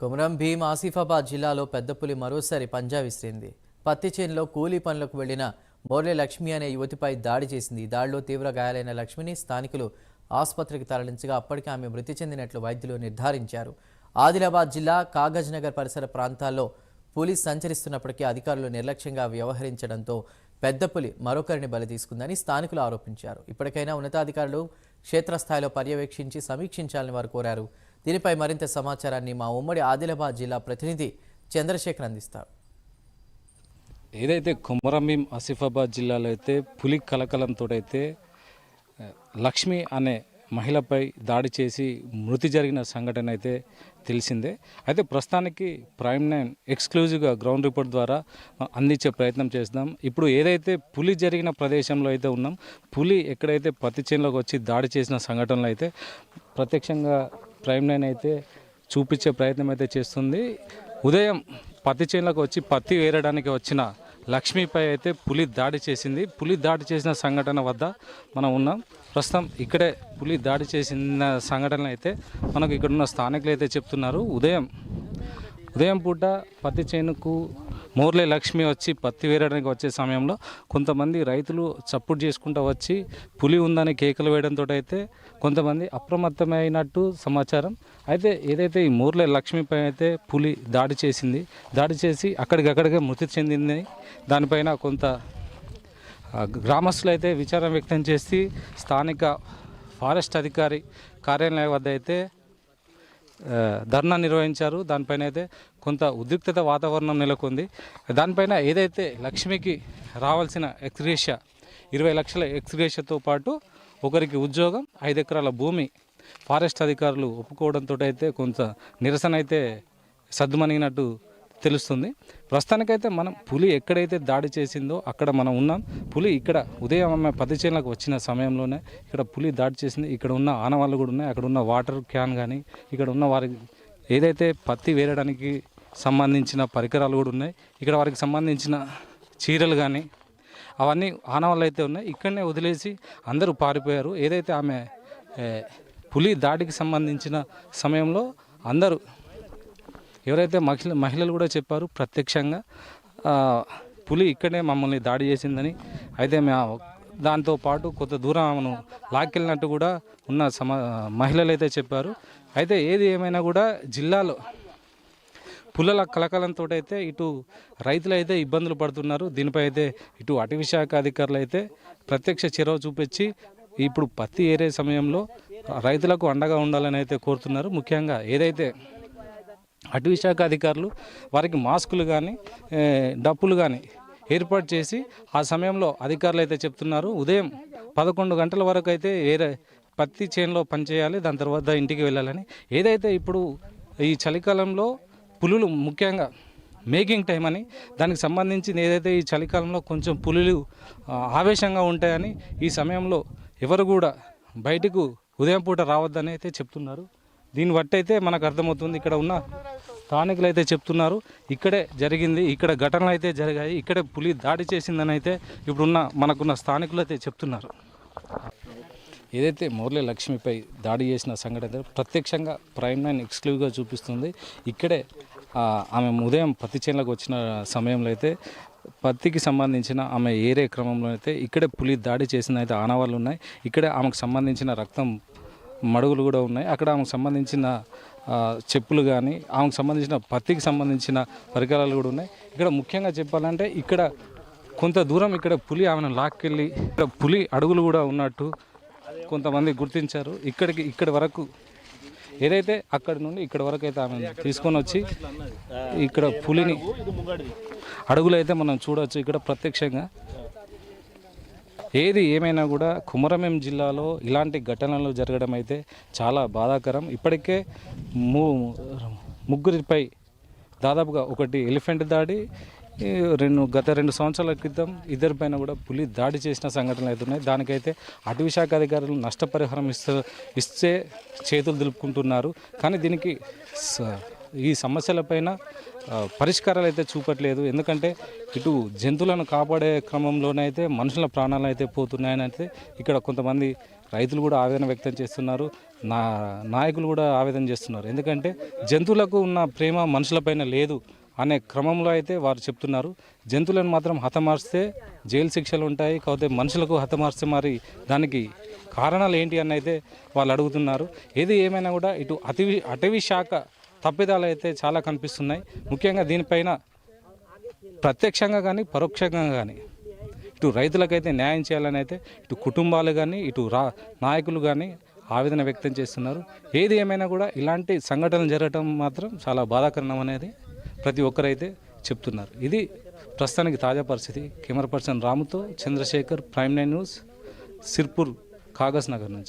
కొమరం భీం ఆసిఫాబాద్ జిల్లాలో పెద్దపులి మరోసారి పంజా విసిరింది. పత్తి చేనులో కూలీ పనులకు వెళ్లిన మోర్లే లక్ష్మి అనే యువతిపై దాడి చేసింది. ఈ దాడిలో తీవ్ర గాయాలైన లక్ష్మిని స్థానికులు ఆసుపత్రికి తరలించగా అప్పటికే ఆమె మృతి చెందినట్లు వైద్యులు నిర్ధారించారు. ఆదిలాబాద్ జిల్లా కాగజ్ నగర్ పరిసర ప్రాంతాల్లో పులి సంచరిస్తున్నప్పటికీ అధికారులు నిర్లక్ష్యంగా వ్యవహరించడంతో పెద్దపులి మరొకరిని బలి తీసుకుందని స్థానికులు ఆరోపించారు. ఇప్పటికైనా ఉన్నతాధికారులు క్షేత్రస్థాయిలో పర్యవేక్షించి సమీక్షించాలని వారు కోరారు. దీనిపై మరింత సమాచారాన్ని మా ఉమ్మడి ఆదిలాబాద్ జిల్లా ప్రతినిధి చంద్రశేఖర్ అందిస్తారు. ఏదైతే కొమరం భీం ఆసిఫాబాద్ జిల్లాలో అయితే పులి కలకలంతో అయితే లక్ష్మి అనే మహిళపై దాడి చేసి మృతి జరిగిన సంఘటన అయితే తెలిసిందే. అయితే ప్రస్తుతానికి ప్రైమ్ 9 ఎక్స్క్లూజివ్గా గ్రౌండ్ రిపోర్ట్ ద్వారా అందించే ప్రయత్నం చేస్తాం. ఇప్పుడు ఏదైతే పులి జరిగిన ప్రదేశంలో అయితే ఉన్నాం, పులి ఎక్కడైతే పత్తి చేనులోకి వచ్చి దాడి చేసిన సంఘటనలు అయితే ప్రత్యక్షంగా ప్రైమ్ 9 అయితే చూపించే ప్రయత్నం అయితే చేస్తుంది. ఉదయం పత్తి చేనులకు వచ్చి పత్తి వేరడానికి వచ్చిన లక్ష్మిపై అయితే పులి దాడి చేసింది. పులి దాడి చేసిన సంఘటన వద్ద మనం ఉన్నాం. ప్రస్తుతం ఇక్కడే పులి దాడి చేసిన సంఘటన అయితే మనకు ఇక్కడున్న స్థానికులు అయితే చెప్తున్నారు. ఉదయం పూట పత్తి చేనుకు మోర్లే లక్ష్మి వచ్చి పత్తి వేయడానికి వచ్చే సమయంలో కొంతమంది రైతులు చప్పుడు చేసుకుంటూ వచ్చి పులి ఉందని కేకలు వేయడంతో అయితే కొంతమంది అప్రమత్తమైనట్టు సమాచారం. అయితే ఏదైతే ఈ మోర్లే లక్ష్మిపై అయితే పులి దాడి చేసింది, దాడి చేసి అక్కడికక్కడికే మృతి చెందింది. దానిపైన కొంత గ్రామస్తులు అయితే విచారం వ్యక్తం చేసి స్థానిక ఫారెస్ట్ అధికారి కార్యాలయం వద్ద అయితే ధర్నా నిర్వహించారు. దానిపైన అయితే కొంత ఉద్రిక్తత వాతావరణం నెలకొంది. దానిపైన ఏదైతే లక్ష్మికి రావాల్సిన ఎక్స్గ్రేషియా 20 లక్షల ఎక్స్గ్రేషియాతో పాటు ఒకరికి ఉద్యోగం, 5 ఎకరాల భూమి ఫారెస్ట్ అధికారులు ఒప్పుకోవడంతో అయితే కొంత నిరసన అయితే సద్దుమణిగినట్టు తెలుస్తుంది. ప్రస్తుతానికైతే మనం పులి ఎక్కడైతే దాడి చేసిందో అక్కడ మనం ఉన్నాం. పులి ఇక్కడ ఉదయం ఆమె పత్తి చేనులకు వచ్చిన సమయంలోనే ఇక్కడ పులి దాడి చేసింది. ఇక్కడ ఉన్న ఆనవాళ్ళు కూడా ఉన్నాయి. అక్కడ ఉన్న వాటర్ క్యాన్ కానీ ఇక్కడ ఉన్న వారికి ఏదైతే పత్తి వేరడానికి సంబంధించిన పరికరాలు కూడా ఉన్నాయి. ఇక్కడ వారికి సంబంధించిన చీరలు కానీ అవన్నీ ఆనవాళ్ళు అయితే ఉన్నాయి. ఇక్కడనే వదిలేసి అందరూ పారిపోయారు. ఏదైతే ఆమె పులి దాడికి సంబంధించిన సమయంలో అందరూ ఎవరైతే మహిళలు కూడా చెప్పారు ప్రత్యక్షంగా పులి ఇక్కడే మమ్మల్ని దాడి చేసిందని. అయితే దాంతో పాటు కొంత దూరం ఆమెను లాక్కెళ్ళినట్టు కూడా ఉన్న మహిళలు అయితే చెప్పారు. అయితే ఏది ఏమైనా కూడా జిల్లాలో పుల్లల కలకలంతో అయితే ఇటు రైతులు అయితే ఇబ్బందులు పడుతున్నారు. దీనిపై అయితే ఇటు అటవీ శాఖ అధికారులు అయితే ప్రత్యక్ష చొరవ చూపించి ఇప్పుడు పత్తి ఏరే సమయంలో రైతులకు అండగా ఉండాలని అయితే కోరుతున్నారు. ముఖ్యంగా ఏదైతే అటవీ శాఖ అధికారులు వారికి మాస్కులు కానీ డప్పులు కానీ ఏర్పాటు చేసి ఆ సమయంలో అధికారులు అయితే చెప్తున్నారు ఉదయం 11 గంటల వరకు అయితే పత్తి చేనులో పనిచేయాలి, దాని తర్వాత ఇంటికి వెళ్ళాలని. ఏదైతే ఇప్పుడు ఈ చలికాలంలో పులులు ముఖ్యంగా మేకింగ్ టైం అని దానికి సంబంధించి ఏదైతే ఈ చలికాలంలో కొంచెం పులులు ఆవేశంగా ఉంటాయని ఈ సమయంలో ఎవరు కూడా బయటకు ఉదయం పూట రావద్దని అయితే చెప్తున్నారు. దీన్ని బట్టి అయితే మనకు అర్థమవుతుంది. ఇక్కడ ఉన్న స్థానికులు అయితే చెప్తున్నారు ఇక్కడే జరిగింది, ఇక్కడ ఘటనలు అయితే జరిగాయి, ఇక్కడే పులి దాడి చేసిందని అయితే ఇప్పుడున్న మనకున్న స్థానికులు అయితే చెప్తున్నారు. ఏదైతే మోర్లే లక్ష్మిపై దాడి చేసిన సంఘటన ప్రత్యక్షంగా ప్రైమ్ 9 ఎక్స్క్లూజివ్గా చూపిస్తుంది. ఇక్కడే ఆమె ఉదయం పత్తి చేనులకు వచ్చిన సమయంలో అయితే పత్తికి సంబంధించిన ఆమె ఏరే క్రమంలో అయితే ఇక్కడే పులి దాడి చేసిన అయితే ఆనవాళ్ళు ఉన్నాయి. ఇక్కడే ఆమెకు సంబంధించిన రక్తం మడుగులు కూడా ఉన్నాయి. అక్కడ ఆమెకు సంబంధించిన చెప్పులు కానీ ఆమెకు సంబంధించిన పత్తికి సంబంధించిన పరికరాలు కూడా ఉన్నాయి. ఇక్కడ ముఖ్యంగా చెప్పాలంటే ఇక్కడ కొంత దూరం ఇక్కడ పులి ఆమెను లాక్కెళ్ళి ఇక్కడ పులి అడుగులు కూడా ఉన్నట్టు కొంతమంది గుర్తించారు. ఇక్కడి వరకు ఏదైతే అక్కడి నుండి ఇక్కడ వరకు అయితే ఆమె తీసుకొని వచ్చి ఇక్కడ పులిని అడుగులు అయితే మనం చూడవచ్చు ఇక్కడ ప్రత్యక్షంగా. ఏది ఏమైనా కూడా కొమరం జిల్లాలో ఇలాంటి ఘటనలు జరగడం అయితే చాలా బాధాకరం. ఇప్పటికే ముగ్గురిపై దాదాపుగా ఒకటి ఎలిఫెంట్ దాడి, గత 2 సంవత్సరాల క్రితం ఇద్దరిపైన కూడా పులి దాడి చేసిన సంఘటనలు అవుతున్నాయి. దానికైతే అటవీ శాఖ అధికారులు నష్టపరిహారం ఇస్తే చేతులు దులుపుకుంటున్నారు. కానీ దీనికి ఈ సమస్యలపైన పరిష్కారాలు అయితే చూపట్లేదు. ఎందుకంటే ఇటు జంతువులను కాపాడే క్రమంలోనే అయితే మనుషుల ప్రాణాలు అయితే పోతున్నాయని అయితే ఇక్కడ కొంతమంది రైతులు కూడా ఆవేదన వ్యక్తం చేస్తున్నారు. నాయకులు కూడా ఆవేదన చేస్తున్నారు. ఎందుకంటే జంతువులకు ఉన్న ప్రేమ మనుషులపైన లేదు అనే క్రమంలో అయితే వారు చెప్తున్నారు. జంతువులను మాత్రం హతమార్చితే జైలు శిక్షలు ఉంటాయి, కాకపోతే మనుషులకు హతమార్చితే మరి దానికి కారణాలు ఏంటి అని అయితే వాళ్ళు అడుగుతున్నారు. ఏది ఏమైనా కూడా ఇటు అటవీ శాఖ తప్పిదాలు అయితే చాలా కనిపిస్తున్నాయి. ముఖ్యంగా దీనిపైన ప్రత్యక్షంగా కానీ పరోక్షంగా కానీ ఇటు రైతులకైతే న్యాయం చేయాలని అయితే ఇటు కుటుంబాలు కానీ ఇటు నాయకులు కానీ ఆవేదన వ్యక్తం చేస్తున్నారు. ఏది ఏమైనా కూడా ఇలాంటి సంఘటనలు జరగటం మాత్రం చాలా బాధాకరం అనేది ప్రతి ఒక్కరైతే చెప్తున్నారు. ఇది ప్రస్తుతానికి తాజా పరిస్థితి. కెమెరా పర్సన్ రాముతో Chandrashekar, Prime 9 news, Sirpur, Kagaznagar నుంచి.